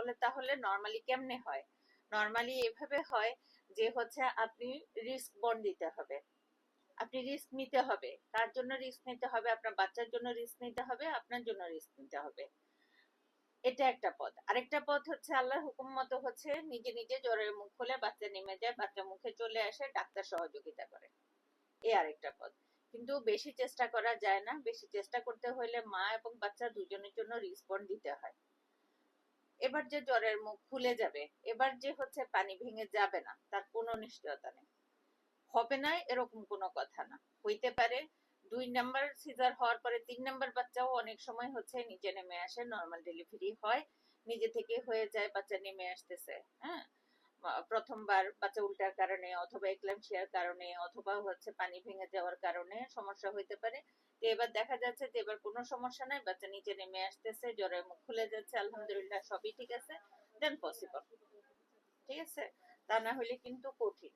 বলে তাহলে নর্মালি কেমনে হয়? নর্মালি এভাবে হয় যে হচ্ছে আপনি রিস্ক বন্ড দিতে হবে, আপনি রিস্ক নিতে হবে, তার জন্য রিস্ক নিতে হবে, আপনার বাচ্চার জন্য রিস্ক নিতে হবে, আপনার জন্য রিস্ক নিতে হবে। এটা একটা পথ। আরেকটা পথ হচ্ছে আল্লাহর হুকুম মতো হচ্ছে নিজে নিজে জ্বরের মুখ খুলে বাচ্চা নেমে যায়, বাচ্চা মুখে চলে আসে, ডাক্তার সহযোগিতা করে। এই আরেকটা পথ। কিন্তু বেশি চেষ্টা করা যায় না, বেশি চেষ্টা করতে হলে মা এবং বাচ্চা দুজনের জন্য রিস্পন্ড দিতে হয়। এবার যে জ্বরের মুখ খুলে যাবে, এবার যে হচ্ছে পানি ভেঙে যাবে না, তার কোনো নিশ্চয়তা নেই। হবে না এরকম কোনো কথা না, হইতে পারে 2 নাম্বার সিজার হওয়ার পরে 3 নাম্বার বাচ্চাও অনেক সময় হচ্ছে নিচে নেমে আসে, নর্মাল ডেলিভারি হয়, নিজে থেকে হয়ে যায়, বাচ্চা নেমে আসতেছে। হ্যাঁ, প্রথমবার বাচ্চা উল্টার কারণে অথবা এক্লাম্পসিয়ার কারণে অথবা হচ্ছে পানি ভেঙে যাওয়ার কারণে সমস্যা হইতে পারে। তো এবার দেখা যাচ্ছে যে এবার কোনো সমস্যা নাই, বাচ্চা নিচে নেমে আসতেছে, জ্বরের মুখ খুলে যাচ্ছে, আলহামদুলিল্লাহ সবই ঠিক আছে, দেন পসিবল। ঠিক আছে, তা না হলে কিন্তু কঠিন।